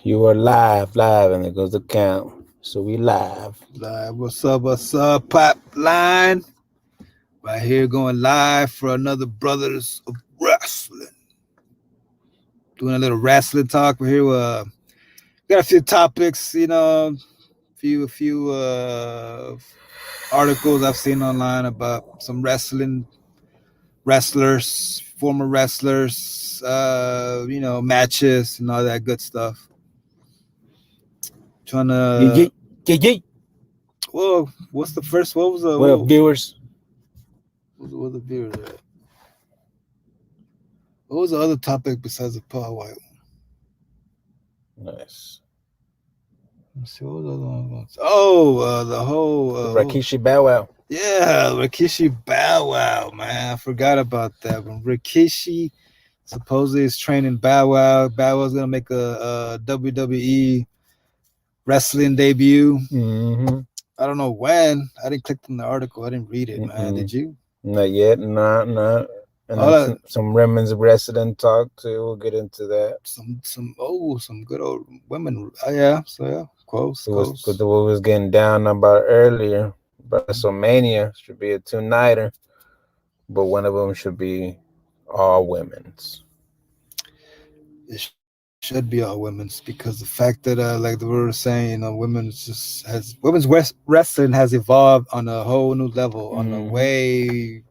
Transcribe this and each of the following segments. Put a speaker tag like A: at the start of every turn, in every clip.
A: You are live, and it goes the count. So we live.
B: Live, what's up, Pipeline? Right here going live for another Brothers of Wrestling. Doing a little wrestling talk. We're here. Got a few topics, few articles I've seen online about some wrestlers, former wrestlers, matches and all that good stuff. Trying to.
A: Yeah.
B: Well, what's the first? What was the?
A: What up, viewers?
B: What the viewers at? What was the other topic besides the Paul White
A: Nice.
B: Let's see, what was the other one? Oh, the whole
A: Rikishi Bow Wow.
B: Yeah, Rikishi Bow Wow, man. I forgot about that one. Rikishi supposedly is training Bow Wow. Bow Wow's gonna make a WWE wrestling debut.
A: Mm-hmm.
B: I don't know when. I didn't click on the article. I didn't read it, man. Did you?
A: Not yet. Nah. And some women's wrestling talk too. We'll get into that.
B: Some good old women. Yeah. So yeah, close.
A: What was getting down about earlier. WrestleMania should be a 2-nighter, but one of them should be all women's.
B: It should be all women's because the fact that like we were saying, women's wrestling has evolved on a whole new level, on a way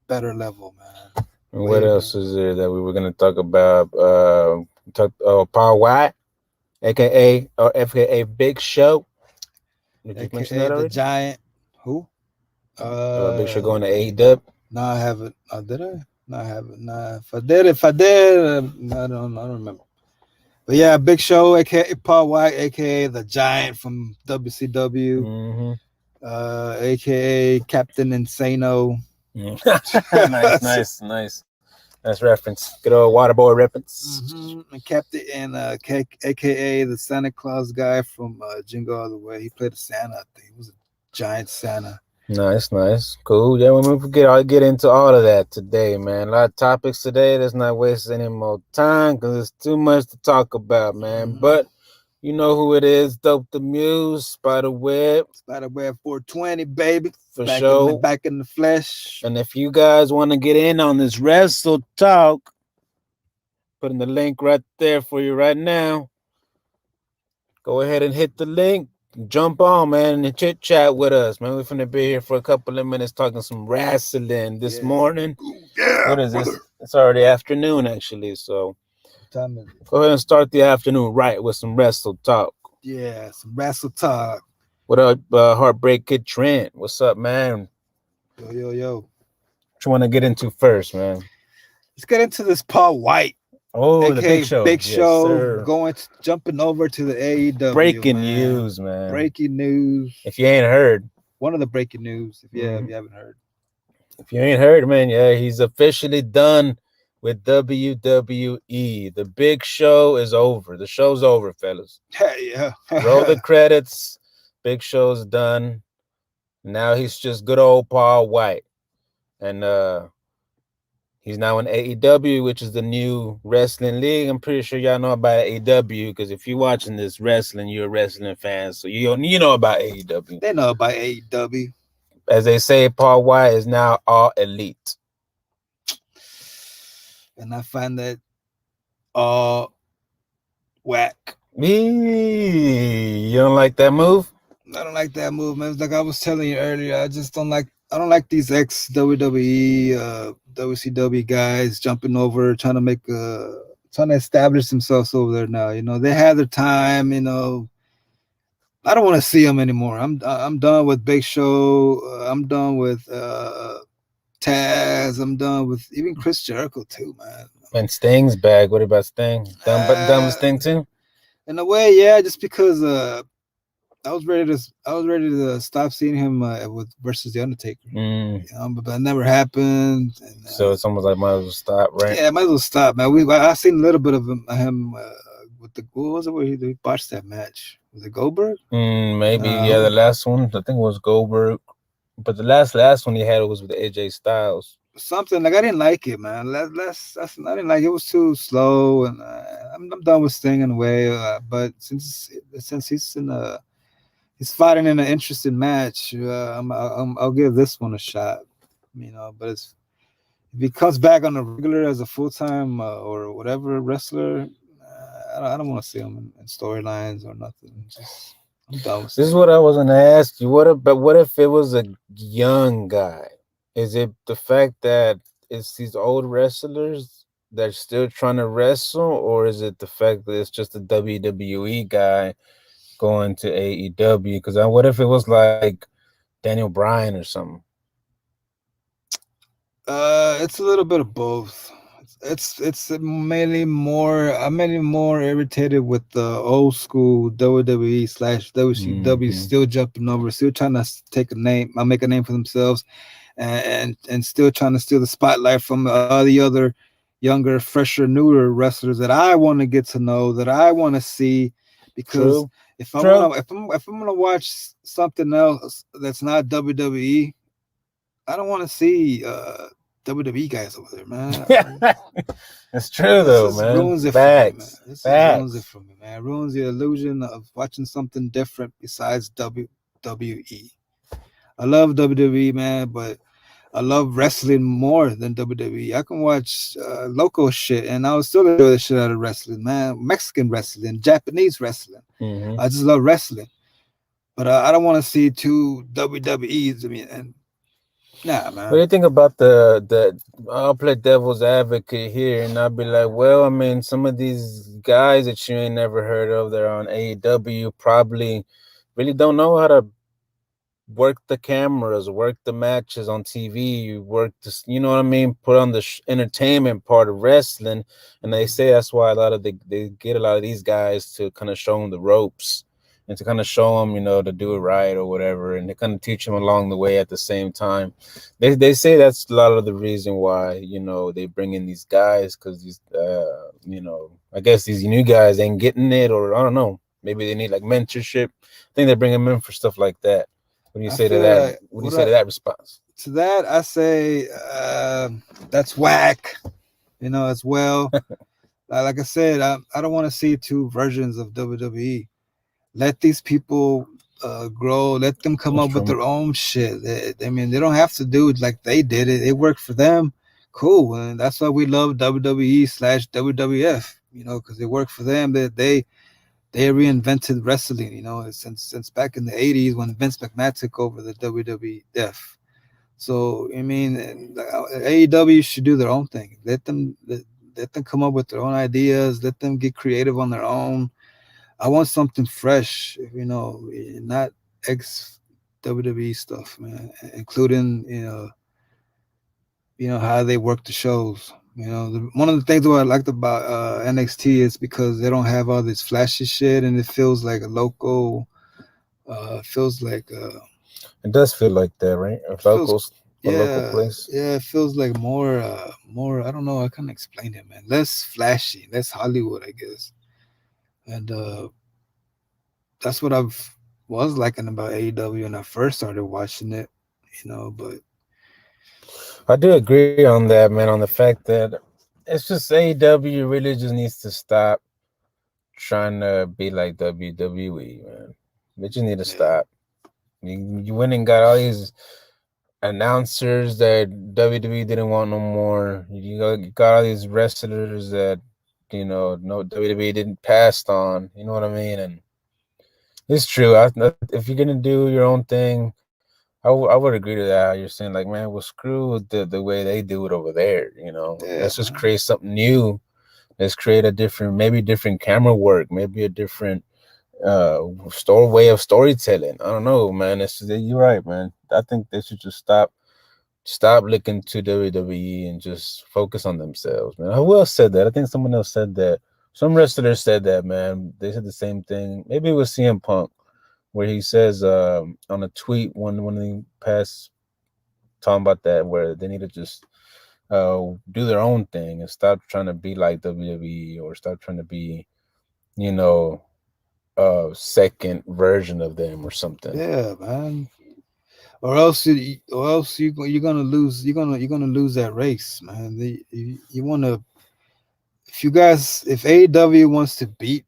B: better level, man.
A: And what else is there that we were going to talk about? Paul White, aka Big Show.
B: Did you mention that already? The Giant. Who?
A: Big Show going to AEW.
B: No, I haven't. Did I? No, I haven't. Nah, if I did, I don't remember. But yeah, Big Show, aka Paul White, aka the Giant from WCW, aka Captain Insano.
A: Nice reference. Good old Waterboy reference.
B: Captain and aka the Santa Claus guy from Jingle All the Way. He played a Santa. I think he was a giant Santa.
A: Nice, cool. Yeah, we'll get into all of that today, man. A lot of topics today. Let's not waste any more time because there's too much to talk about, man. But you know who it is, Dope the Muse, Spiderweb
B: 420, baby.
A: For sure.
B: Back in the flesh.
A: And if you guys want to get in on this wrestle talk, putting the link right there for you right now. Go ahead and hit the link. Jump on, man, and chit chat with us, man. We're finna be here for a couple of minutes talking some wrestling this morning. Yeah. What is this? It's already afternoon, actually. So go ahead and start the afternoon right with some wrestle talk.
B: Yeah, some wrestle talk.
A: What up, Heartbreak Kid Trent? What's up, man?
B: Yo.
A: What you want to get into first, man?
B: Let's get into this Paul White.
A: Oh, the Big Show.
B: Big Show jumping over to the AEW.
A: Breaking news, man.
B: Breaking news.
A: If you ain't heard.
B: One of the breaking news, if you haven't heard.
A: If you ain't heard, man, yeah, he's officially done with WWE. The Big Show is over. The show's over, fellas.
B: Yeah.
A: Roll the credits. Big Show's done. Now he's just good old Paul White. And he's now in AEW, which is the new wrestling league. I'm pretty sure y'all know about AEW because if you're watching this wrestling, you're a wrestling fan. So you know about AEW.
B: They know about AEW.
A: As they say, Paul White is now all elite.
B: And I find that all whack.
A: You don't like that move?
B: I don't like that move, man. It's like I was telling you earlier, I don't like these ex-WWE, WCW guys jumping over, trying to establish themselves over there now. They had their time, I don't want to see them anymore. I'm done with Big Show. I'm done with Taz. I'm done with even Chris Jericho too, man.
A: And Sting's back. What about Sting? Done with Sting too?
B: In a way, yeah, just because I was ready to stop seeing him versus the Undertaker. But that never happened. And,
A: so it's almost like might as well stop, right?
B: Yeah, might as well stop, man. I seen a little bit of him with what was it where he botched that match? Was it Goldberg?
A: Maybe, yeah. The last one, I think it was Goldberg. But the last one he had was with AJ Styles.
B: Something like I didn't like it, man. I didn't like it. It was too slow, and I I'm done with Sting in a way, but since he's fighting in an interesting match, I'll give this one a shot. But if he comes back on the regular as a full time or whatever wrestler, I don't want to see him in storylines or nothing. Just I'm done with
A: This is
B: Sting.
A: what I was gonna ask you. What if it was a young guy? Is it the fact that it's these old wrestlers that are still trying to wrestle, or is it the fact that it's just a WWE guy going to AEW? Because what if it was like Daniel Bryan or something?
B: It's a little bit of both. It's mainly more irritated with the old school WWE slash WCW
A: Hmm.
B: still jumping over, still trying to take a name, make a name for themselves, and still trying to steal the spotlight from all the other younger, fresher, newer wrestlers that I want to get to know, that I want to see, because
A: True.
B: if I
A: True.
B: want to, if I'm gonna watch something else that's not WWE, I don't want to see WWE guys over there, man.
A: It's true
B: This
A: though,
B: just
A: man.
B: ruins it for me, man.
A: Facts.
B: This just ruins it
A: Facts.
B: for me, man. It ruins the illusion of watching something different besides WWE. I love WWE, man, but I love wrestling more than WWE. I can watch local shit and I'll still enjoy the shit out of wrestling, man. Mexican wrestling, Japanese wrestling.
A: Hmm.
B: I just love wrestling. But I don't want to see two WWEs. I mean, and nah,
A: What do
B: man.
A: you think about the? I'll play devil's advocate here, and I'll be like, well, I mean, some of these guys that you ain't never heard of, they're on AEW, probably really don't know how to work the cameras, work the matches on TV, work this, you know what I mean, put on the entertainment part of wrestling. And they say that's why a lot of they get a lot of these guys to kind of show them the ropes and to kind of show them, to do it right or whatever, and they kind of teach them along the way at the same time. They say that's a lot of the reason why they bring in these guys, because these I guess these new guys ain't getting it, or I don't know, maybe they need like mentorship. I think they bring them in for stuff like that. What do you
B: I
A: say to
B: feel
A: that?
B: like
A: What do you say to
B: I,
A: that response?
B: to that I say that's whack. As well. Like I said, I don't want to see two versions of WWE. Let these people grow. Let them come
A: That's
B: up with
A: true.
B: their own shit. I mean, they don't have to do it like they did it. It worked for them. Cool, and that's why we love WWE slash WWF. Because it worked for them. That they reinvented wrestling. Since back in the '80s when Vince McMahon took over the WWF. So I mean, AEW should do their own thing. Let them come up with their own ideas. Let them get creative on their own. I want something fresh, not ex WWE stuff, man. Including how they work the shows. One of the things what I liked about NXT is because they don't have all this flashy shit, and it feels like a local. Feels like
A: It does feel like that, right? A
B: feels
A: local
B: yeah,
A: place.
B: yeah, it feels like more I don't know, I can't explain it, man. Less flashy, less Hollywood, I guess. And that's what I've was liking about AEW when I first started watching it, but
A: I do agree on that, man. On the fact that it's just AEW really just needs to stop trying to be like WWE, man. They just need to
B: yeah.
A: stop. You went and got all these announcers that WWE didn't want no more. You got all these wrestlers that no WWE didn't pass on. You know what I mean? And it's true. If you're gonna do your own thing, I would agree to that. How you're saying, like, man, well, screw the way they do it over there.
B: Yeah,
A: Let's just
B: man.
A: create something new. Let's create a different, maybe different camera work, maybe a different store way of storytelling. I don't know, man. You're right, man. I think they should just stop looking to WWE and just focus on themselves, man. Who else said that? I think someone else said that. Some wrestler said that, man. They said the same thing. Maybe it was CM Punk, where he says on a tweet when he passed talking about that, where they need to just do their own thing and stop trying to be like WWE, or stop trying to be, you know, a second version of them or something.
B: Yeah, man. Or else you're gonna lose. You're gonna lose that race, man. You want to if AEW wants to beat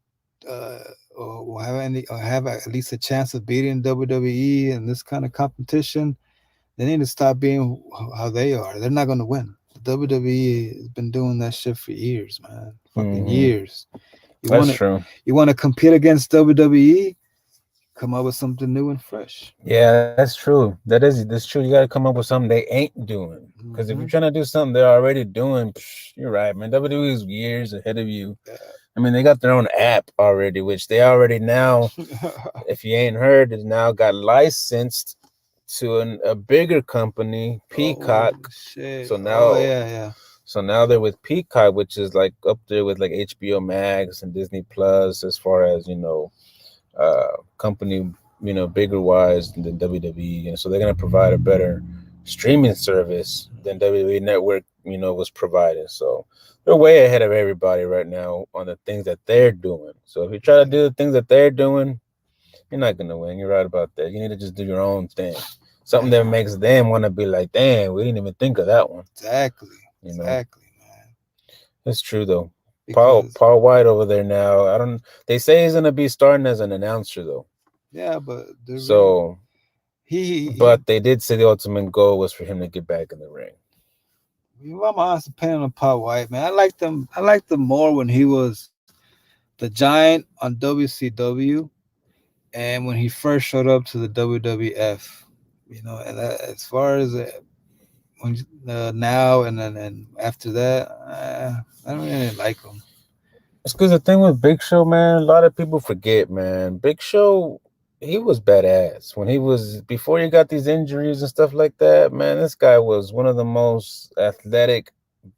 B: uh or have at least a chance of beating WWE in this kind of competition, they need to stop being how they are. They're not going to win. The WWE has been doing that shit for years, man. Fucking years. You
A: That's
B: want to
A: true.
B: you want to compete against WWE? Come up with something new and fresh.
A: Yeah, that's true. That's true. You got to come up with something they ain't doing. Because if you're trying to do something they're already doing, you're right, man. WWE is years ahead of you. I mean, they got their own app already, which they already now, if you ain't heard, is now got licensed to a bigger company, Peacock.
B: Oh, shit.
A: So now,
B: yeah.
A: so now they're with Peacock, which is like up there with like HBO Max and Disney Plus, as far as company, bigger wise than WWE. And so they're gonna provide a better streaming service than WWE Network, was providing. So they're way ahead of everybody right now on the things that they're doing. So if you try to do the things that they're doing, you're not gonna win. You're right about that. You need to just do your own thing. Something that makes them want to be like, damn, we didn't even think of that one.
B: Exactly.
A: Exactly,
B: man.
A: That's true though. Paul Wight over there now. They say he's gonna be starting as an announcer though.
B: Yeah, but
A: so but they did say the ultimate goal was for him to get back in the ring.
B: I'm honest opinion on Paul Wight, man. I liked him more when he was the Giant on WCW, and when he first showed up to the WWF. And as far as when now and then and after that, I don't really like him.
A: It's because the thing with Big Show, man, a lot of people forget, man. Big Show, he was badass before he got these injuries and stuff like that. Man, this guy was one of the most athletic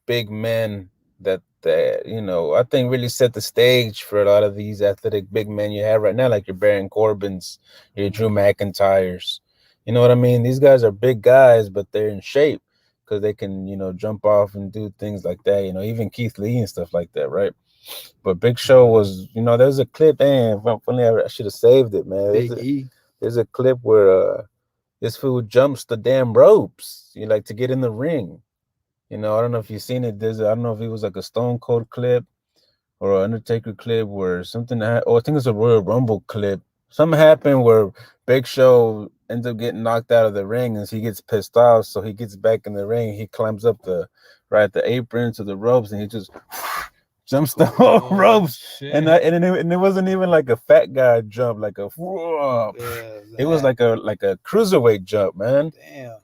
A: big men that I think really set the stage for a lot of these athletic big men you have right now, like your Baron Corbins, your Drew McIntyres. You know what I mean? These guys are big guys, but they're in shape because they can, jump off and do things like that. Even Keith Lee and stuff like that, right? But Big Show was, there's a clip. Damn, I should have saved it, man. There's a clip where this fool jumps the damn ropes, like to get in the ring. I don't know if you've seen it. I don't know if it was like a Stone Cold clip or an Undertaker clip where something. I think it's a Royal Rumble clip. Something happened where Big Show ends up getting knocked out of the ring, and he gets pissed off. So he gets back in the ring. He climbs up the apron to the ropes, and he just jumps the whole ropes. Shit. And it wasn't even like a fat guy jump, like a. It was like a cruiserweight jump, man.
B: Damn.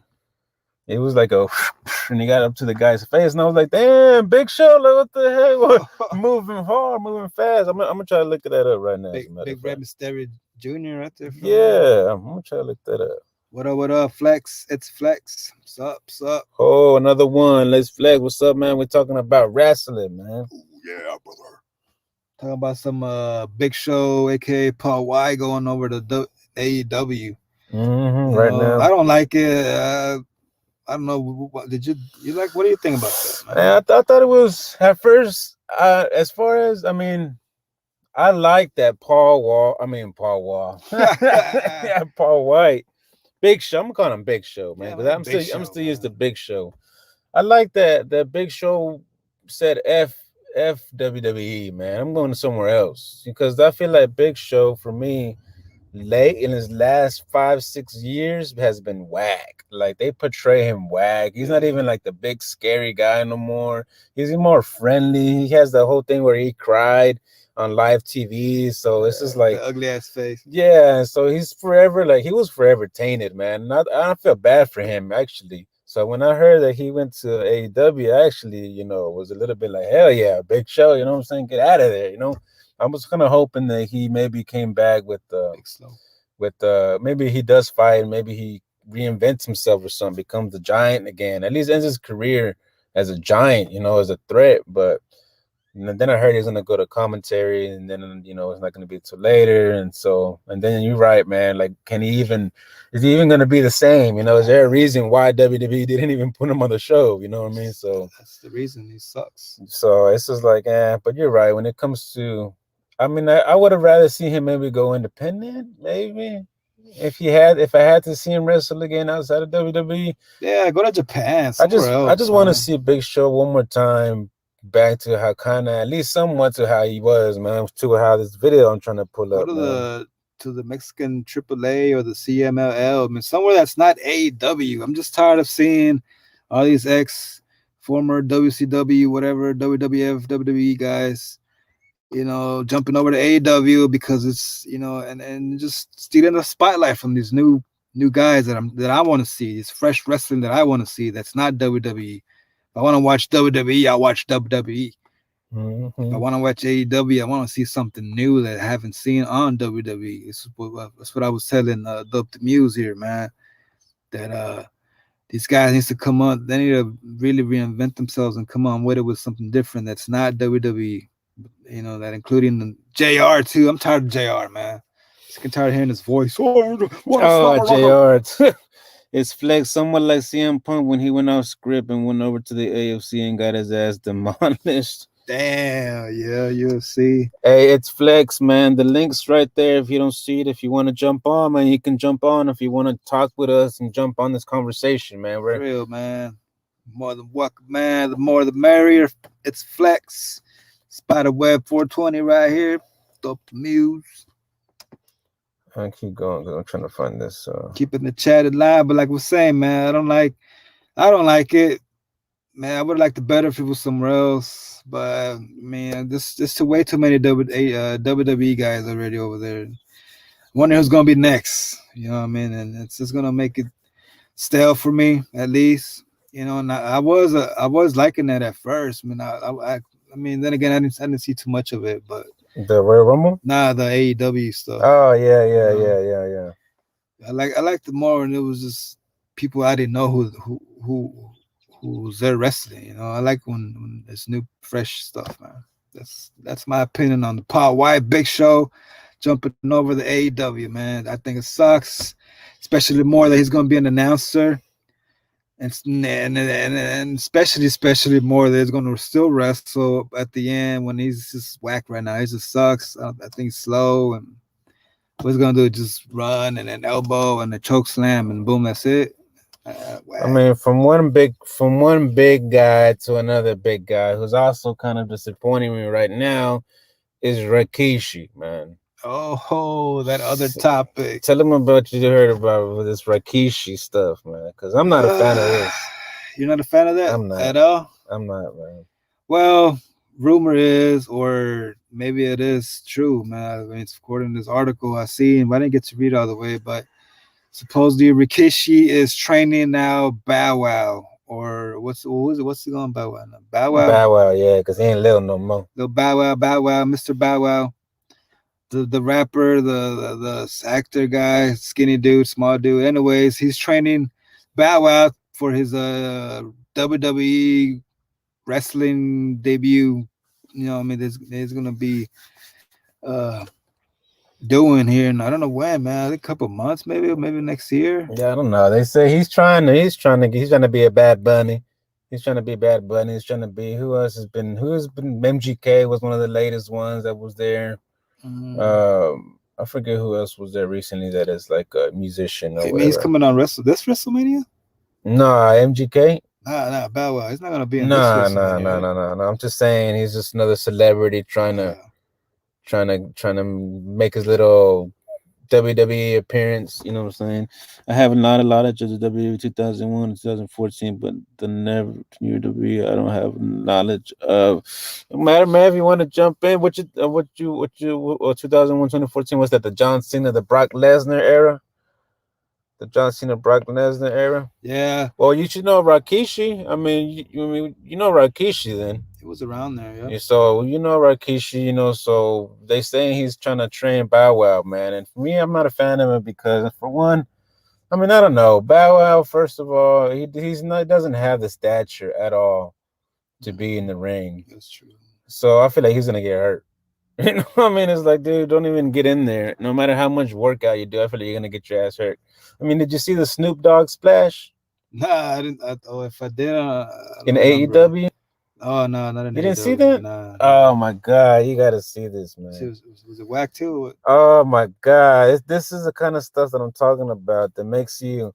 A: It was like and he got up to the guy's face, and I was like, "Damn, Big Show! Like, what the heck? Moving hard, moving fast." I'm gonna try to look that up right now.
B: Big Red Mysterio Jr. right there.
A: Yeah, I'm gonna try to look that up.
B: What up, Flex? It's Flex. What's up?
A: Oh, another one. Let's Flex. What's up, man? We're talking about wrestling, man.
B: Ooh, yeah, brother. Talking about some Big Show, aka Paul Wight, going over to AEW.
A: Right now,
B: I don't like it. I don't know. Did you like? What do you think about that,
A: man? I thought it was at first. As far as I like that Paul Wight, Big Show. I'm calling him Big Show, man. Because I'm still used to Big Show. I like that Big Show said F WWE, man. I'm going somewhere else because I feel like Big Show for me, late in his last 5-6 years, has been whack. Like they portray him whack. He's not even like the big scary guy no more. He's more friendly. He has the whole thing where he cried on live TV. So it's just like
B: the ugly ass face.
A: Yeah. So he was forever tainted, man. I feel bad for him actually. So when I heard that he went to AEW, I actually, was a little bit like, hell yeah, Big Show. You know what I'm saying? Get out of there. I was kind of hoping that he maybe came back with maybe he does fight, maybe he reinvents himself or something, becomes the Giant again, at least ends his career as a Giant, as a threat. But then I heard he's gonna go to commentary, and then it's not gonna be till later, and then you're right, man. Like, is he even gonna be the same? Is there a reason why WWE didn't even put him on the show? You know what I mean? So
B: that's the reason he sucks.
A: So it's just like, but you're right. When it comes to, I would have rather seen him maybe go independent, maybe. If I had to see him wrestle again outside of WWE,
B: yeah, go to Japan.
A: I just want to see Big Show one more time back to how kind of at least somewhat to how he was, man. To how this video I'm trying to pull
B: Go
A: up, man.
B: to the Mexican AAA or the CMLL. I mean, somewhere that's not AEW. I'm just tired of seeing all these ex former WCW, whatever, WWF, WWE guys, jumping over to AEW because it's, and just stealing the spotlight from these new guys that I want to see. This fresh wrestling that I want to see. That's not WWE. If I want to watch WWE, I'll watch WWE. If I want to watch AEW, I want to see something new that I haven't seen on WWE. That's what I was telling Dope the Muse here, man. That these guys needs to come on. They need to really reinvent themselves and come on with it with something different that's not WWE. That including the JR too. I'm tired of JR, man. Just tired of hearing his voice.
A: Oh, JR. It's Flex, somewhat like CM Punk when he went off script and went over to the AFC and got his ass demolished.
B: Damn, yeah, UFC.
A: Hey, it's Flex, man. The link's right there. If you don't see it, if you want to jump on, man, you can jump on. If you want to talk with us and jump on this conversation, man.
B: For real, man. More than welcome, man. The more the merrier. It's Flex. Spiderweb 420 right here. Dope the Muse.
A: I keep going because I'm trying to find this.
B: Keeping the chat alive, but like we're saying, man, I don't like it. Man, I would like it better if it was somewhere else. But man, this way too many WWE guys already over there. Wonder who's gonna be next. You know what I mean? And it's just gonna make it stale for me, at least. And I was liking that at first. I mean, then again, I didn't see too much of it, but
A: the Royal Rumble?
B: Nah, the AEW stuff.
A: Oh yeah.
B: I liked it more, and it was just people I didn't know who was there wrestling. I like when there's new, fresh stuff, man. That's my opinion on the Paul White Big Show jumping over the AEW, man. I think it sucks, especially more that he's going to be an announcer. And especially more that he's going to still wrestle at the end when he's just whack right now. He just sucks. I think he's slow, and what he's going to do is just run and an elbow and a choke slam and boom, that's it.
A: I mean, from one big guy to another big guy who's also kind of disappointing me right now is Rikishi, man.
B: Oh, that other topic.
A: Tell him about what you heard about this Rikishi stuff, man. Because I'm not a fan of this.
B: You're not a fan of that?
A: I'm not
B: at all.
A: I'm not, man.
B: Well, rumor is, or maybe it is true, man. I mean, it's according to this article I seen, but I didn't get to read it all the way. But supposedly Rikishi is training now Bow Wow, or what's he going Bow Wow now? Bow
A: Wow, yeah, because he ain't little no more.
B: Little Bow Wow, Mr. Bow Wow. The rapper, the actor guy, skinny dude, small dude. Anyways, he's training Bow Wow for his WWE wrestling debut. I mean, there's gonna be doing here, and I don't know when, man. A couple months, maybe next year.
A: Yeah, I don't know. They say he's trying to be a Bad Bunny. He's trying to be Bad Bunny. He's trying to be who has been MGK was one of the latest ones that was there. I forget who else was there recently that is like a musician or whatever.
B: He's coming on this WrestleMania?
A: Nah, MGK.
B: Nah, Bow Wow. He's not gonna be in this WrestleMania.
A: No. I'm just saying he's just another celebrity trying to make his little WWE appearance. You know what I'm saying? I have a lot of knowledge of the WWE 2001 2014, but the never WWE I don't have knowledge of. No matter, man, if you want to jump in, what 2001 2014 was that the John Cena, the Brock Lesnar era? The John Cena Brock Lesnar era?
B: Yeah.
A: Well, you should know Rikishi. I mean, you know Rikishi then.
B: It was around there, yeah.
A: So you know Rikishi, so they saying he's trying to train Bow Wow, man. And for me, I'm not a fan of it because, for one, I mean, I don't know. Bow Wow, first of all, he doesn't have the stature at all to be in the ring.
B: That's true.
A: So I feel like he's gonna get hurt. You know what I mean? It's like, dude, don't even get in there. No matter how much workout you do, I feel like you're gonna get your ass hurt. I mean, did you see the Snoop Dogg splash?
B: Nah, I didn't. If I did,
A: in AEW.
B: Oh no, not in AEW.
A: You didn't see that?
B: Nah.
A: Oh my god, you gotta see this, man.
B: Was it whack too?
A: Oh my god, this is the kind of stuff that I'm talking about that makes you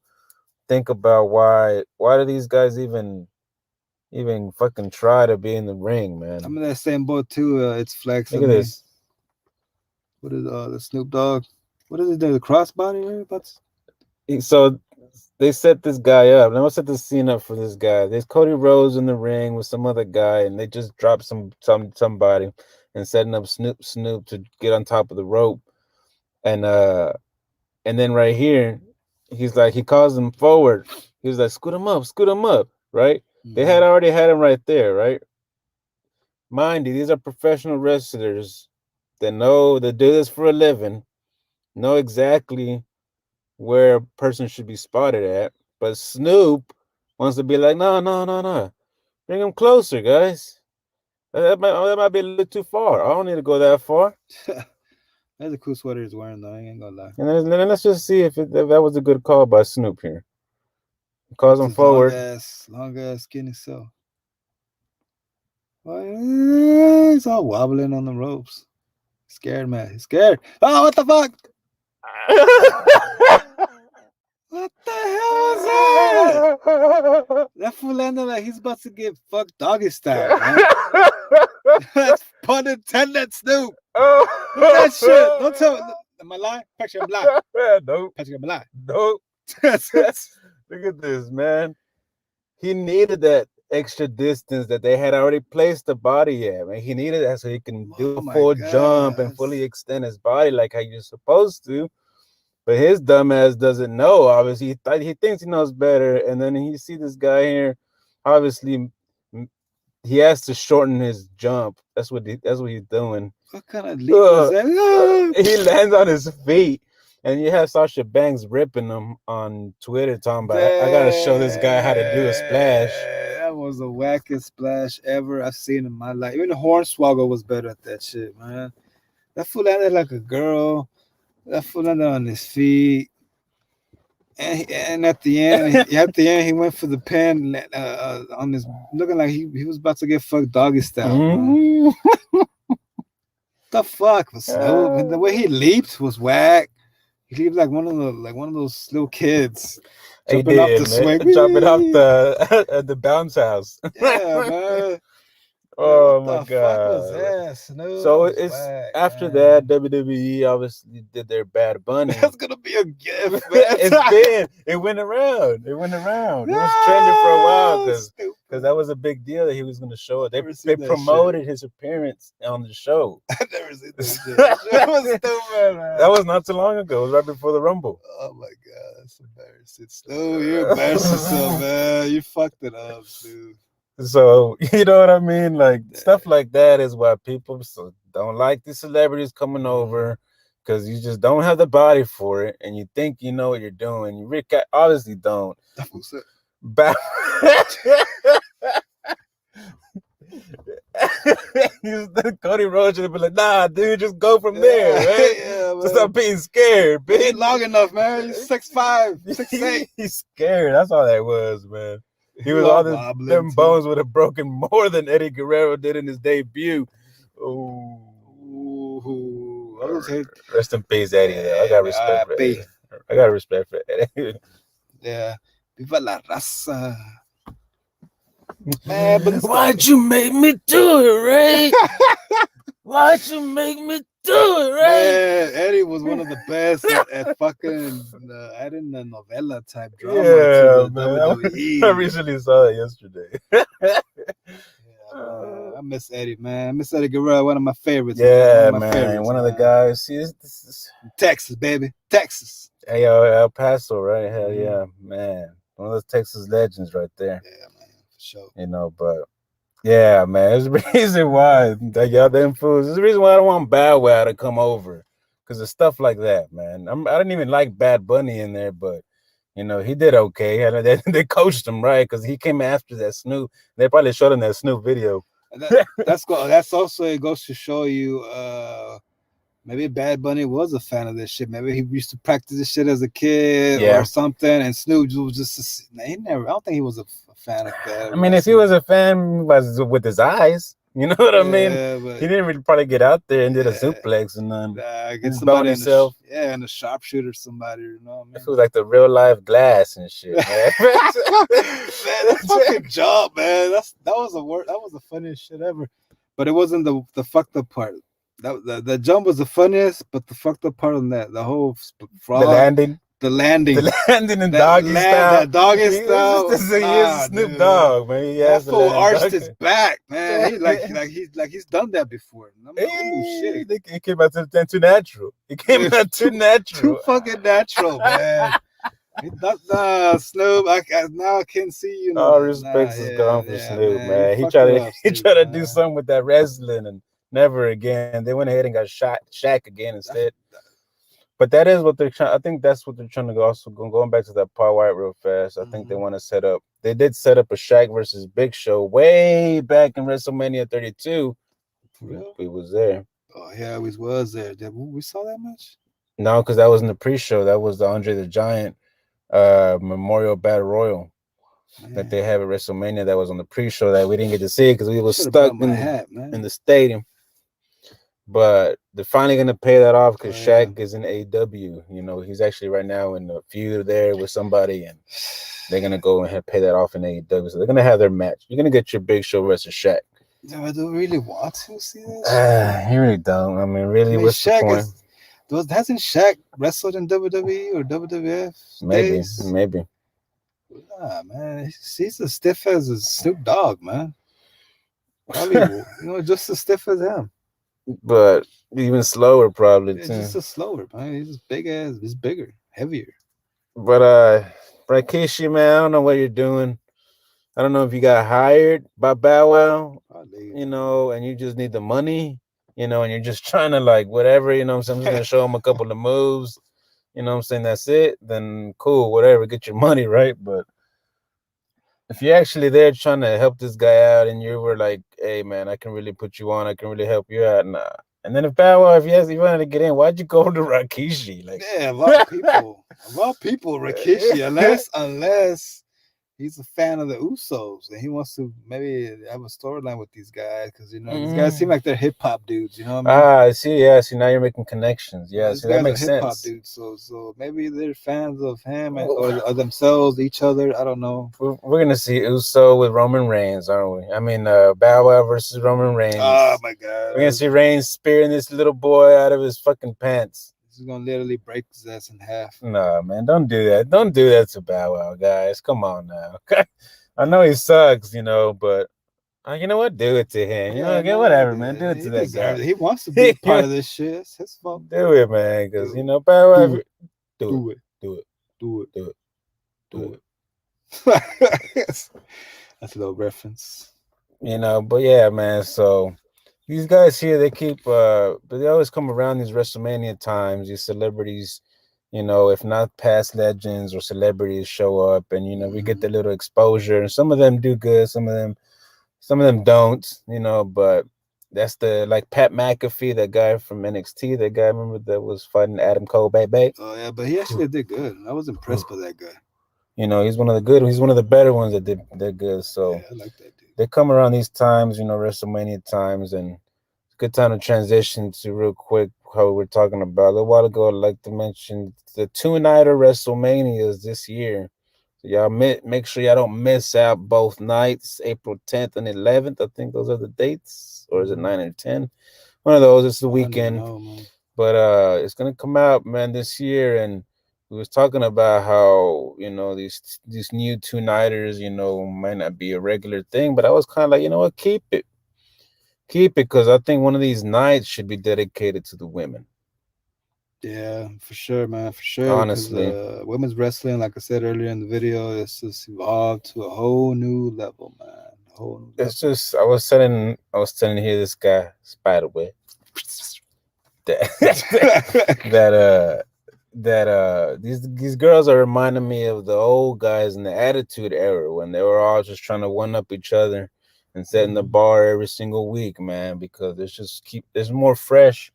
A: think about why do these guys even even fucking try to be in the ring, man.
B: I'm in that same boat too. It's Flex.
A: Look at this.
B: What is the Snoop Dogg? What is it? The crossbody?
A: So they set this guy up. Now let's set the scene up for this guy. There's Cody Rhodes in the ring with some other guy, and they just dropped somebody and setting up Snoop to get on top of the rope. And then right here, he's like, he calls him forward. He's like, scoot him up, right? Mm-hmm. They had already had him right there, right? Mind you, these are professional wrestlers that do this for a living, know exactly where a person should be spotted at. But Snoop wants to be like, no. Bring him closer, guys. That might be a little too far. I don't need to go that far.
B: That's a cool sweater he's wearing, though. I ain't gonna lie.
A: And then let's just see if that was a good call by Snoop here. He calls him forward.
B: Long ass skinny self. Well, he's all wobbling on the ropes. Scared, man. He's scared. Oh, what the fuck? What the hell is that? That fool landed like he's about to get fucked doggy style, man. That's pun intended, Snoop. Look at that shit. Don't tell me. Am I lying? Picture I'm lying.
A: Nope.
B: Picture I'm lying.
A: Nope. Look at this, man. He needed that extra distance that they had already placed the body at, man. He needed that so he can do a full jump and fully extend his body like how you're supposed to. But his dumbass doesn't know. Obviously, he thinks he knows better, and then he see this guy here. Obviously, he has to shorten his jump. That's what he's doing.
B: What kind of leap was that?
A: He lands on his feet, and you have Sasha Banks ripping him on Twitter, talking about, I gotta show this guy how to do a splash.
B: That was the wackest splash ever I've seen in my life. Even the Hornswoggle was better at that shit, man. That fool landed like a girl. That fool landed on his feet, and at the end, he went for the pin on his, looking like he was about to get fucked doggy style. Mm-hmm. The fuck was the way he leaped was whack. He leaped like one of those little kids
A: jumping off the swing, jumping off the bounce house.
B: Yeah, man.
A: Oh my god! So it's whack, after that WWE obviously did their Bad Bunny.
B: That's gonna be a gift, man.
A: It went around. It was trending for a while because that was a big deal that he was going to show it. They promoted his appearance on the show.
B: I never seen that shit. That was stupid, man.
A: That was not too long ago. It was right before the Rumble.
B: Oh my god, that's embarrassing. Stu, you're embarrassing yourself, man. You fucked it up, dude.
A: So, you know what I mean? Like, stuff like that is why people don't like the celebrities coming over, because you just don't have the body for it, and you think you know what you're doing. You obviously don't. Cody Rhodes should be like, nah, dude, just go from there, right? Yeah, just stop being scared, bitch.
B: Ain't long enough, man. You're 6'5", 6'8".
A: He's scared. That's all that was, man. He was all them bones would have broken more than Eddie Guerrero did in his debut. Ooh. Rest in peace, Eddie. I got respect for Eddie. I got respect for Eddie.
B: Yeah. Viva la raza. Man, but
A: why'd you make me do it, Ray? Why'd you make me do it, Ray?
B: Man, Eddie was one of the best at fucking adding the novella type drama.
A: Yeah, man. WWE. I recently saw that yesterday.
B: Yeah, I miss Eddie, man. I miss Eddie Guerrero, one of my favorites.
A: Yeah, man. One of the guys. This is
B: Texas, baby. Texas.
A: Hey, El Paso, right? Hell yeah, man. One of those Texas legends right there.
B: Yeah, man. For sure.
A: You know, but yeah, man. There's a reason why them fools. There's a reason why I don't want Bow Wow to come over. Because of stuff like that, man. I didn't even like Bad Bunny in there, but you know, he did okay. And they coached him right because he came after that Snoop. They probably showed him that Snoop video.
B: That's also, it goes to show you maybe Bad Bunny was a fan of this shit. Maybe he used to practice this shit as a kid or something. And Snoop was just I don't think he was a fan of that.
A: I mean, if he was a fan, was with his eyes. You know what I mean?
B: Yeah,
A: He
B: but
A: didn't really probably get out there and did a
B: yeah,
A: suplex and then
B: get
A: just bone
B: somebody in the
A: himself.
B: and a sharpshooter, somebody. You know what I
A: It
B: mean?
A: was like the real life glass and shit, man.
B: Man, that fucking jump, man. That was the worst. That was the funniest shit ever. But it wasn't the fucked up part. The jump was the funniest, but the fucked up part on that, the whole
A: the
B: frog,
A: landing.
B: the landing,
A: The landing in doggy style.
B: that doggy
A: He was
B: style.
A: just he is a Snoop
B: Dude.
A: Dogg, man. He
B: That
A: has to
B: fool
A: land in
B: arched
A: doggy.
B: his back, man. He he's done that before. I'm like, oh shit.
A: It came out too natural. It came out too natural.
B: Too fucking natural, man. Snoop. Now I can see you. Know
A: All
B: that.
A: respects is gone for Snoop, man. He
B: You
A: tried
B: fucked
A: to
B: it up,
A: he
B: Snoop,
A: tried to do
B: man.
A: something with that wrestling and never again. They went ahead and got Shaq again instead. But that is what they're trying. I think that's what they're trying to go. Also, going back to that Paul White real fast. I think they want to set up. They did set up a Shaq versus Big Show way back in WrestleMania 32.
B: Real?
A: We was there.
B: Oh yeah, we was there. We saw that much?
A: No, because that was in the pre-show. That was the Andre the Giant Memorial Battle Royal that they have at WrestleMania. That was on the pre-show that we didn't get to see because we was stuck in the stadium. But they're finally gonna pay that off because Shaq is in AEW. You know, he's actually right now in a feud there with somebody, and they're gonna go and pay that off in AEW. So they're gonna have their match. You're gonna get your Big Show versus Shaq.
B: Yeah, I don't really want to see this.
A: You really don't. I mean, really, what's
B: Shaq
A: the point?
B: Hasn't Shaq wrestled in WWE or WWF?
A: Maybe.
B: Nah, man, he's as stiff as a Snoop Dogg, man. Probably, just as stiff as him.
A: But even slower, probably too.
B: Just as slower, man. He's he's bigger, heavier.
A: But Rikishi, man, I don't know what you're doing. I don't know if you got hired by Bow Wow, and you just need the money, and you're just trying to like whatever, I'm saying, I'm just gonna show him a couple of moves, I'm saying, that's it, then cool, whatever, get your money, right? But if you're actually there trying to help this guy out and you were like, hey man, I can really put you on, I can really help you out, nah. And then if Bow Wow, if you wanted to get in, why'd you go to Rikishi? Like,
B: yeah, a lot of people, Rikishi, unless he's a fan of the Usos and he wants to maybe have a storyline with these guys because these guys seem like they're hip hop dudes. You know what I mean? See, now you're making connections. Yeah, see, that makes sense. Hip hop dudes, so maybe they're fans of him or themselves, each other. I don't know.
A: We're gonna see Uso with Roman Reigns, aren't we? I mean, Bow Wow versus Roman Reigns.
B: Oh my God!
A: We're gonna see Reigns spearing this little boy out of his fucking pants.
B: He's gonna literally break his ass in half.
A: Nah, man, don't do that. Don't do that to Bow Wow, guys. Come on now. I know he sucks, but you know what? Do it to him. Whatever, man. Do it to that guy.
B: He wants to be part of this shit. It's his fault.
A: Do it, man. Because Bow Wow. Do it.
B: That's a little reference.
A: But yeah, man. So these guys here, they keep but they always come around these WrestleMania times, these celebrities, if not past legends or celebrities show up and we get the little exposure, and some of them do good, some of them don't, but that's the like Pat McAfee, that guy from NXT, that guy, remember, that was fighting Adam Cole, baby.
B: Oh yeah, but he actually did good. I was impressed by that guy.
A: He's one of the better ones that did good. So
B: yeah, I like that dude.
A: They come around these times, WrestleMania times, and it's a good time to transition to real quick how we're talking about. A little while ago, I'd like to mention the 2-nighter WrestleManias this year. So y'all make sure y'all don't miss out both nights, April 10th and 11th. I think those are the dates, or is it 9 and 10? One of those. It's the weekend, but it's gonna come out, man, this year. And we was talking about how these new 2-nighters, might not be a regular thing, but I was kind of like, what, keep it, because I think one of these nights should be dedicated to the women.
B: Yeah, for sure, man, for sure.
A: Honestly,
B: women's wrestling, like I said earlier in the video, it's just evolved to a whole new level, man.
A: It's just I was telling here this guy Spiderweb that these girls are reminding me of the old guys in the Attitude Era when they were all just trying to one up each other and setting the bar every single week, man, because it's more fresh.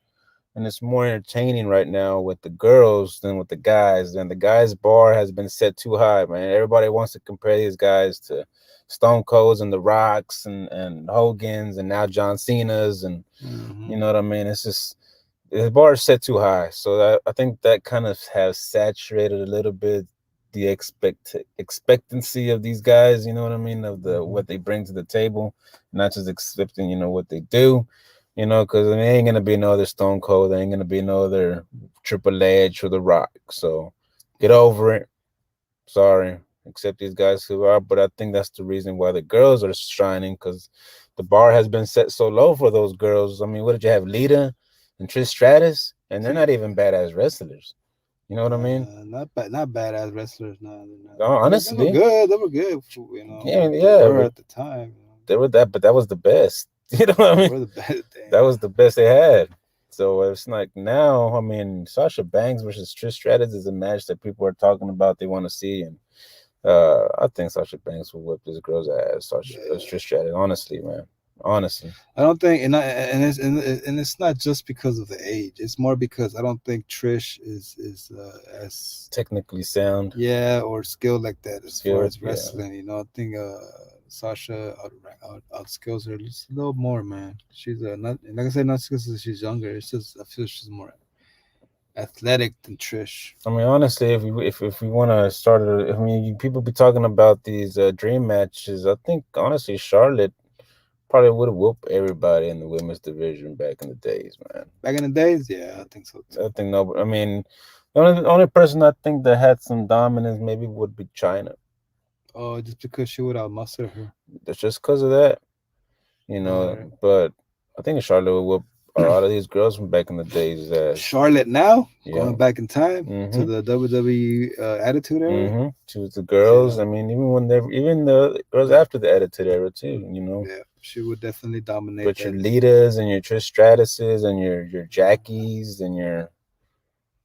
A: and it's more entertaining right now with the girls than with the guys. And the guys' bar has been set too high, man. Everybody wants to compare these guys to Stone Colds and The Rocks and Hogan's and now John Cena's and you know what I mean. It's just the bar is set too high, so I think that kind of has saturated a little bit the expectancy of these guys. You know what I mean, of the what they bring to the table, not just accepting what they do. Because there ain't gonna be no other Stone Cold, there ain't gonna be no other Triple H or The Rock. So get over it. Sorry, accept these guys who are, but I think that's the reason why the girls are shining because the bar has been set so low for those girls. I mean, what did you have, Lita and Trish Stratus, and they're not even badass wrestlers. You know what I mean?
B: Not badass wrestlers. No,
A: No,
B: they were
A: honestly,
B: good. They were good.
A: yeah,
B: They
A: yeah,
B: were
A: but
B: at the time.
A: they were that, but that was the best. You know what I
B: They
A: mean?
B: were the best
A: That
B: thing.
A: was the best they had. So it's like now, I mean, Sasha Banks versus Trish Stratus is a match that people are talking about. They want to see, and I think Sasha Banks will whip this girl's ass. Trish
B: Yeah.
A: Stratus, honestly, man, honestly,
B: I don't think, and it's not just because of the age. It's more because I don't think Trish is as
A: technically sound,
B: or skilled like that as far
A: skilled,
B: as
A: yeah.
B: wrestling. I think Sasha outskills her just a little more, man. She's not like I said, not because she's younger. It's just I feel she's more athletic than Trish.
A: I mean, honestly, if we want to start, I mean, people be talking about these dream matches. I think honestly, Charlotte probably would have whooped everybody in the women's division back in the days, man.
B: Back in the days, yeah, I think so too.
A: I think no, I mean, the only person I think that had some dominance maybe would be China.
B: Oh, just because she would outmuscle her.
A: That's just because of that,
B: Or
A: But I think Charlotte would whoop a lot of these girls from back in the days.
B: Charlotte now,
A: Yeah.
B: going back in time to
A: Mm-hmm.
B: the WWE Attitude Era.
A: Mm-hmm. To the girls,
B: Yeah,
A: I mean, even the girls
B: yeah,
A: after the Attitude Era too.
B: yeah. She would definitely dominate
A: But your
B: that.
A: Litas and your Trish Stratuses and your Jackies and your,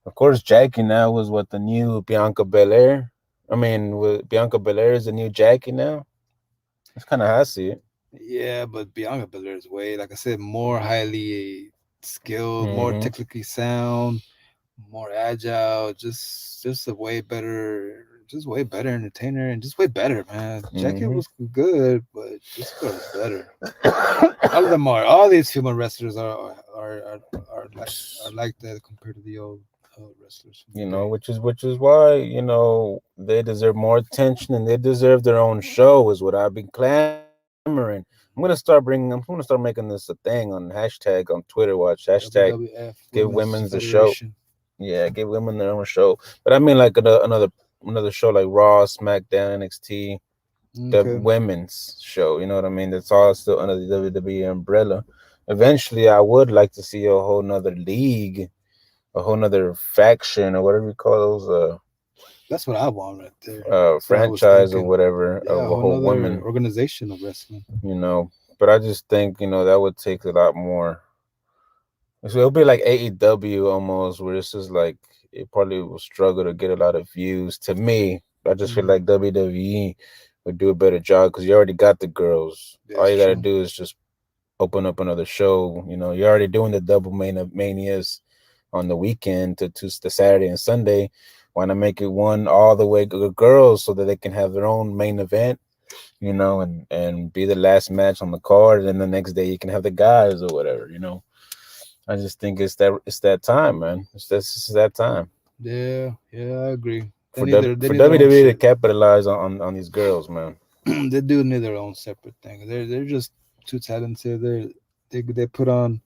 A: of course, Jackie now was what the new Bianca Belair. I mean, Bianca Belair is the new Jackie now. That's kind of how I see it.
B: Yeah, but Bianca Belair is way, like I said, more highly skilled, more
A: Mm-hmm.
B: technically sound, more agile. Just a way better entertainer, and just way better, man. Jackie
A: Mm-hmm.
B: was good, but this girl's better. All of them are. All these female wrestlers are like that compared to the old wrestlers from the day.
A: which is why they deserve more attention and they deserve their own show is what I've been clamoring. I'm gonna start making this a thing on hashtag on Twitter. Watch hashtag
B: WWF
A: give
B: Women's
A: women's a show.
B: Federation.
A: Yeah, give women their own show. But I mean like another show like Raw, SmackDown, NXT, the
B: Okay.
A: women's show. You know what I mean? That's all still under the WWE umbrella. Eventually, I would like to see a whole nother league, a whole nother faction, or whatever you call those,
B: That's what I want right there. That's what I was
A: franchise or
B: thinking.
A: whatever
B: Yeah,
A: of
B: a
A: a
B: whole
A: whole
B: nother
A: women.
B: organization of wrestling.
A: You know, but I just think that would take a lot more. So it'll be like AEW almost, where it's just like it probably will struggle to get a lot of views. To me, I just feel like WWE would do a better job because you already got the girls. All
B: That's
A: you got to
B: true.
A: do is just open up another show. You're already doing the double manias on the weekend to the Saturday and Sunday. Why not make it one all the way girls so that they can have their own main event, and be the last match on the card, and the next day you can have the guys or whatever. I just think it's that time, man. It's that time
B: Yeah, I agree. They
A: for
B: need their own
A: WWE to
B: shit.
A: capitalize on these girls, man.
B: They do need their own separate thing. They're just too talented. They put on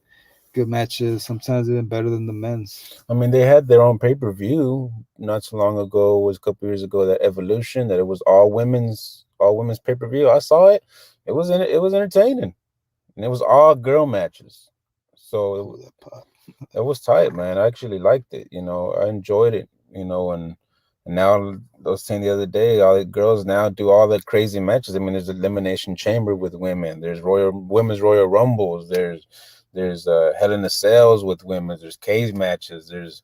B: good matches. Sometimes even better than the men's.
A: I mean, they had their own pay-per-view not so long ago. It was a couple years ago, that Evolution, that it was all women's pay-per-view. I saw it. It was entertaining, and it was all girl matches.
B: Oh,
A: So
B: that pop.
A: it was tight, man. I actually liked it. I enjoyed it. And now I was saying the other day, all the girls now do all the crazy matches. I mean, there's Elimination Chamber with women. There's women's Royal Rumbles. There's Hell in a Cells with women. There's cage matches. There's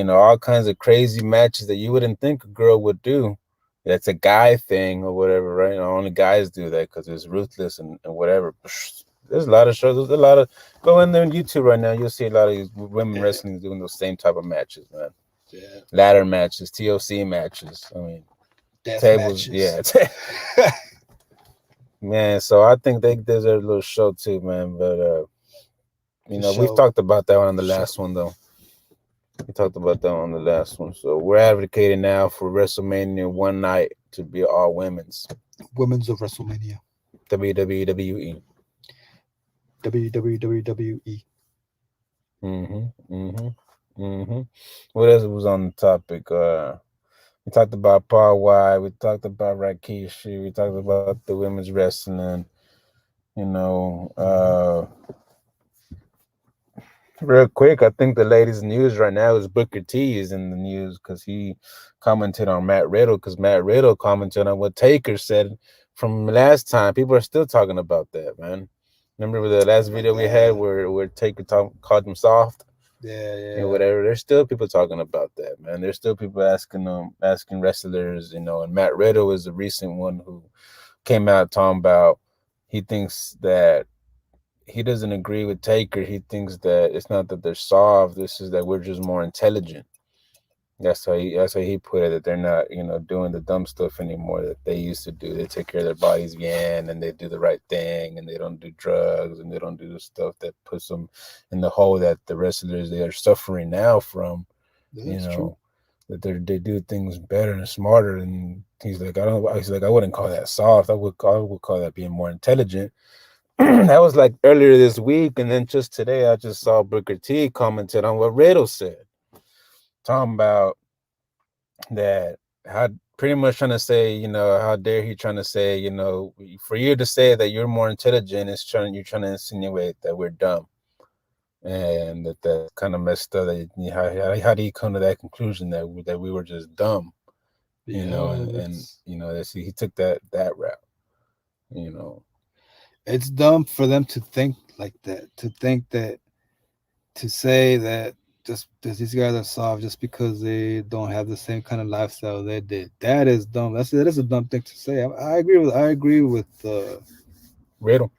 A: all kinds of crazy matches that you wouldn't think a girl would do. That's a guy thing or whatever, right? Only guys do that because it's ruthless and whatever. There's a lot of shows. There's a lot of go in there on YouTube right now. You'll see a lot of these women wrestling doing those same type of matches, man.
B: Yeah.
A: Ladder matches, TOC matches. I mean,
B: Death
A: tables.
B: matches.
A: Yeah, man. So I think they deserve a little show too, man. But
B: For
A: we've
B: sure.
A: talked about that one on the
B: For sure.
A: last one though. We talked about that on the last one. So we're advocating now for WrestleMania one night to be all women's.
B: Women's of WrestleMania.
A: WWE.
B: WWE.
A: What else was on the topic? We talked about Paul White. We talked about rikishi. We talked about the women's wrestling. You know, real quick, I think the latest news right now is Booker T is in the news because he commented on Matt Riddle because Matt Riddle commented on what Taker said from last time. People are still talking about that, man. Remember the last video we had where Taker called him soft?
B: Yeah.
A: Whatever. There's still people talking about that, man. There's still people asking wrestlers, and Matt Riddle is the recent one who came out talking about he thinks that he doesn't agree with Taker. He thinks that it's not that they're soft. This is that we're just more intelligent. That's how he put it. That they're not, doing the dumb stuff anymore that they used to do. They take care of their bodies again, and they do the right thing, and they don't do drugs, and they don't do the stuff that puts them in the hole that the wrestlers they are suffering now from.
B: That's true.
A: That they do things better and smarter. And he's like, I wouldn't call that soft. I would call that being more intelligent. That was like earlier this week, and then just today I just saw Booker T commented on what Riddle said, talking about that how pretty much trying to say, how dare he trying to say, for you to say that you're more intelligent is you're trying to insinuate that we're dumb, and that's kind of messed up. How do you come to that conclusion that we were just dumb, and he took that route,
B: It's dumb for them to think like that. To think that, to say that just because these guys are soft just because they don't have the same kind of lifestyle they did. That is dumb. That is a dumb thing to say. I agree with
A: Riddle.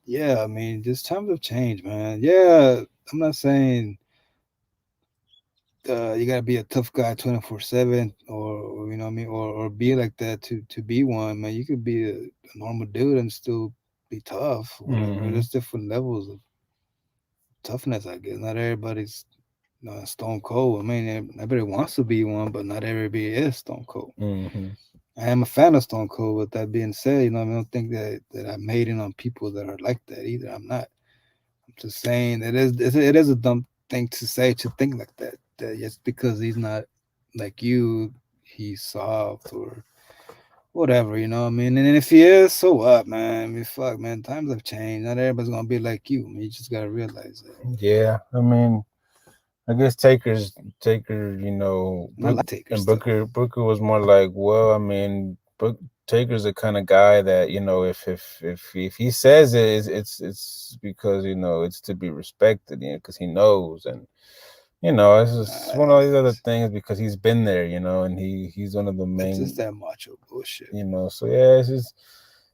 B: yeah, I mean, just times have changed, man. Yeah, I'm not saying you gotta be a tough guy 24/7, or you know what I mean, or be like that to be one, man. You could be a normal dude and still be tough, whatever. There's different levels of toughness, I guess. Not everybody's stone cold. I mean, everybody wants to be one, but not everybody is stone cold. I am a fan of Stone Cold. With that being said, I don't think that I'm hating on people that are like that either. I'm not. I'm just saying it is a dumb thing to say, to think like that. That just because he's not like you, he's soft or whatever. You know what I mean? And if he is, so what, man? I mean, fuck, man. Times have changed. Not everybody's gonna be like you. I mean, you just gotta realize that.
A: Yeah, I mean, I guess Taker,
B: I like Taker
A: and
B: stuff.
A: Booker was more like, well, I mean, Taker's the kind of guy that if he says it, it's because it's to be respected, because he knows, and it's just one of these other things because he's been there, and he's one of the main.
B: It's just that macho bullshit.
A: So yeah, it's just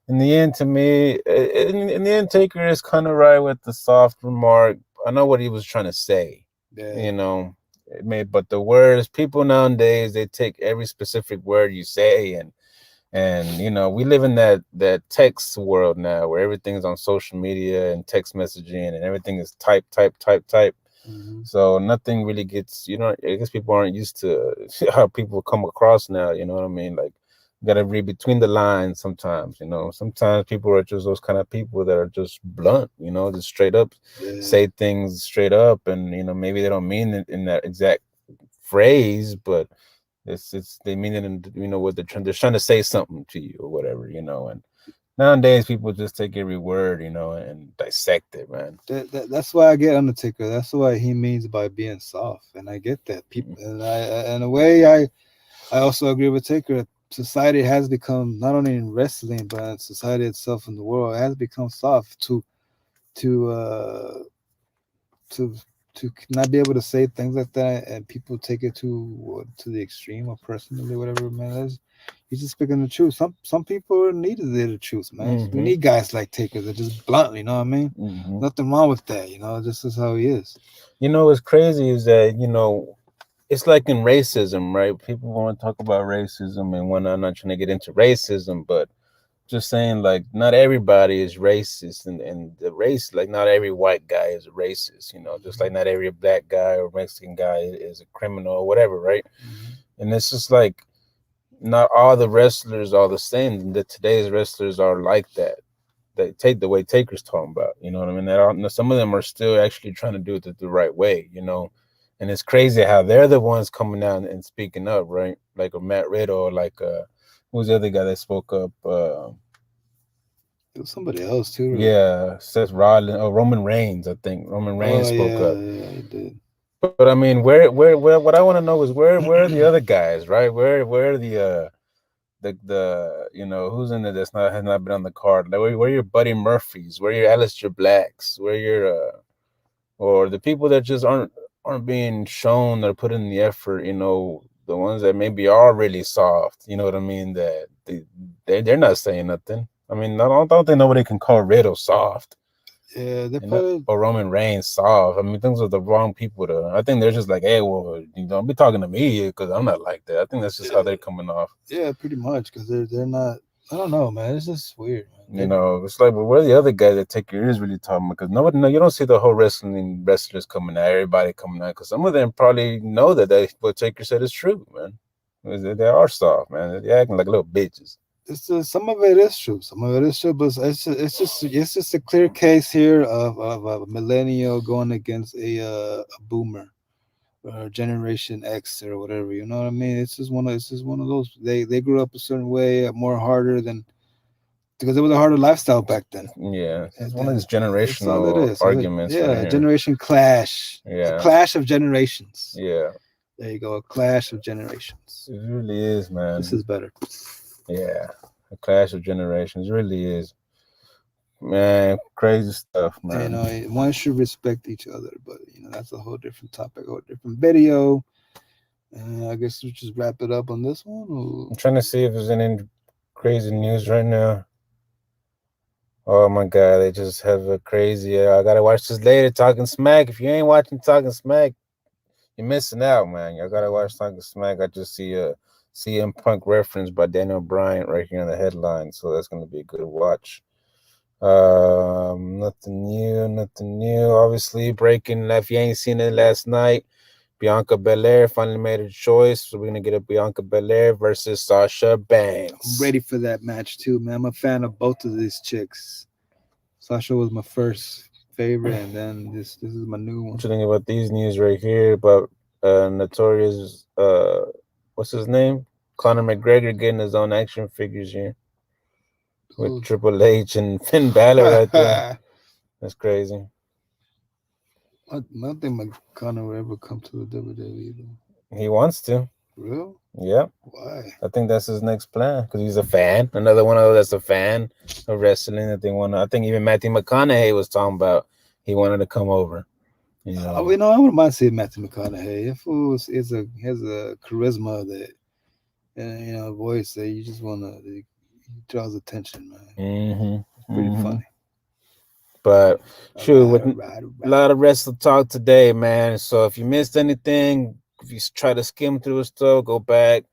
A: in the end, to me, in the end, Taker is kind of right with the soft remark. I know what he was trying to say.
B: Yeah.
A: But the words, people nowadays, they take every specific word you say, and we live in that text world now where everything's on social media and text messaging, and everything is type. So nothing really gets, I guess people aren't used to how people come across now, you know what I mean? Like, you gotta read between the lines sometimes, sometimes people are just those kind of people that are just blunt, just straight up say things straight up, and maybe they don't mean it in that exact phrase, but it's they mean it in what they're trying to say something to you or whatever, and nowadays people just take every word, and dissect it, man.
B: That's why I get Undertaker. That's what he means by being soft, and I get that. People, in a way, I also agree with Taker. Society has become, not only in wrestling but in society itself in the world, has become soft to to to not be able to say things like that and people take it to the extreme or personally, whatever, man. He's just speaking the truth. Some people need the truth, man. We need guys like Taker that just bluntly, you know what I mean? Nothing wrong with that, you know. This is how he is.
A: You know what's crazy is that, you know, it's like in racism, right? People want to talk about racism and whatnot. I'm not trying to get into racism, but just saying, like, not everybody is racist, and the race, like, not every white guy is a racist, you know, just like not every black guy or Mexican guy is a criminal or whatever, right? And it's just like not all the wrestlers are the same. That today's wrestlers are like that. They take the way Taker's talking about, you know what I mean? That some of them are still actually trying to do it the right way, you know. And it's crazy how they're the ones coming out and speaking up, right? Like a Matt Riddle, or like who's the other guy that spoke up?
B: It was somebody else too. Right?
A: Yeah, Seth Rollins, or Roman Reigns. I think Roman Reigns spoke up.
B: Yeah, he did.
A: But I mean, where? What I want to know is where are the other guys, right? Where are the you know, who's in there that's not has not been on the card? Like, where are your Buddy Murphys? Where are your Aleister Blacks? Where are your or the people that just aren't being shown or put in the effort? You know, the ones that maybe are really soft. You know what I mean? That they're not saying nothing. I mean, I don't think nobody can call Riddle soft.
B: Yeah, they probably
A: or Roman Reigns soft. I mean, those are the wrong people to. I think they're just like, hey, well, you don't be talking to me because I'm not like that. I think that's just how they're coming off.
B: Yeah, pretty much, because they're not. I don't know, man. It's just weird, man.
A: You know, it's like, well, where are the other guys that take your ears really talking? Because nobody, no, you don't see the whole wrestlers coming out, everybody coming out, because some of them probably know that what Taker said is true, man. They are soft, man. They're acting like little bitches.
B: It's just, some of it is true. Some of it is true, but it's just a clear case here of a millennial going against a boomer or Generation X or whatever. You know what I mean? It's just one of those. They grew up a certain way, more harder than, because it was a harder lifestyle back then.
A: Yeah, it's one of these generational arguments.
B: Yeah, generation clash.
A: Yeah,
B: a clash of generations.
A: Yeah,
B: there you go, a clash of generations.
A: It really is, man.
B: This is better.
A: Yeah, a clash of generations. It really is, man. Crazy stuff, man.
B: You know, one should respect each other, but you know, that's a whole different topic, a whole different video. I guess we just wrap it up on this one. Or...
A: I'm trying to see if there's any crazy news right now. Oh my God, they just have a crazy. I gotta watch this later. Talking Smack. If you ain't watching Talking Smack, you're missing out, man. I gotta watch Talking Smack. I just see a CM Punk reference by Daniel Bryan right here in the headline, so that's gonna be a good watch. Nothing new. Obviously, breaking. If you ain't seen it last night, Bianca Belair finally made her choice, so we're gonna get a Bianca Belair versus Sasha Banks.
B: I'm ready for that match too, man. I'm a fan of both of these chicks. Sasha was my first favorite, and then this is my new one.
A: What you think about these news right here about Notorious? What's his name? Conor McGregor getting his own action figures here with Triple H and Finn Balor right there. That's crazy.
B: I don't think Conor will ever come to the WWE though.
A: He wants to.
B: Really?
A: Yeah.
B: Why?
A: I think that's his next plan because he's a fan. Another one of those that's a fan of wrestling that they want to. I think even Matthew McConaughey was talking about he wanted to come over. You know,
B: I wouldn't mind seeing Matthew McConaughey. If it has a charisma that, and you know, voice that you just want to, it draws attention, man. Pretty funny.
A: But shoot, with a lot of wrestling talk today, man. So if you missed anything, if you try to skim through stuff, go back.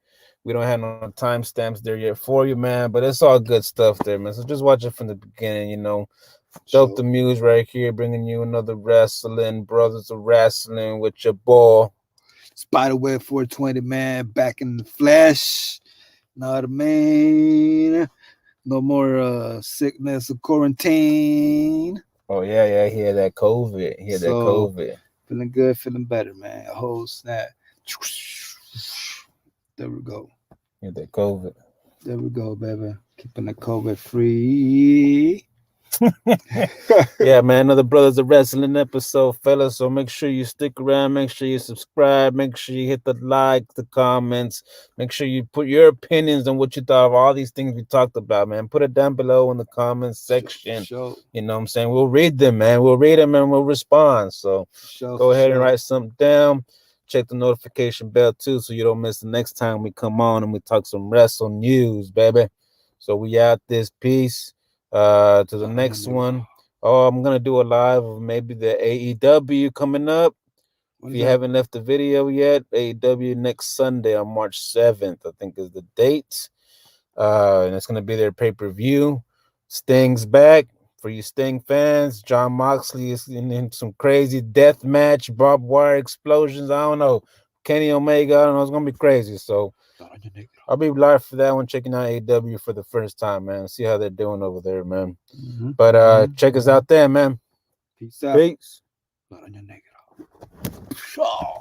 A: We don't have no timestamps there yet for you, man. But it's all good stuff there, man. So just watch it from the beginning, you know. Dope the Muse right here, bringing you another wrestling, Brothers of Wrestling with your boy.
B: Spiderweb 420, man, back in the flesh. Know what I mean? No more sickness or quarantine.
A: Oh, yeah, he had that COVID.
B: Feeling good, feeling better, man. A whole snap. There we go.
A: He had that COVID.
B: There we go, baby. Keeping the COVID free.
A: Yeah, man, another Brothers of Wrestling episode, fellas. So make sure you stick around, make sure you subscribe, make sure you hit the like, the comments, make sure you put your opinions on what you thought of all these things we talked about, man. Put it down below in the comments section.
B: Show.
A: You know what I'm saying? We'll read them, man. We'll read them and we'll respond. So go ahead and write something down. Check the notification bell too, so you don't miss the next time we come on and we talk some wrestle news, baby. So we out this piece. To the next one. Oh, I'm gonna do a live of maybe the AEW coming up. If you haven't left the video yet, AEW next Sunday on March 7th, I think is the date. And it's gonna be their pay-per-view. Sting's back. For you Sting fans, John Moxley is in some crazy death match, barbed wire explosions. I don't know. Kenny Omega, I don't know. It's gonna be crazy. So I'll be live for that one, checking out AEW for the first time, man. See how they're doing over there, man. But check us out there, man.
B: Peace out.
A: Peace.
B: Shaw.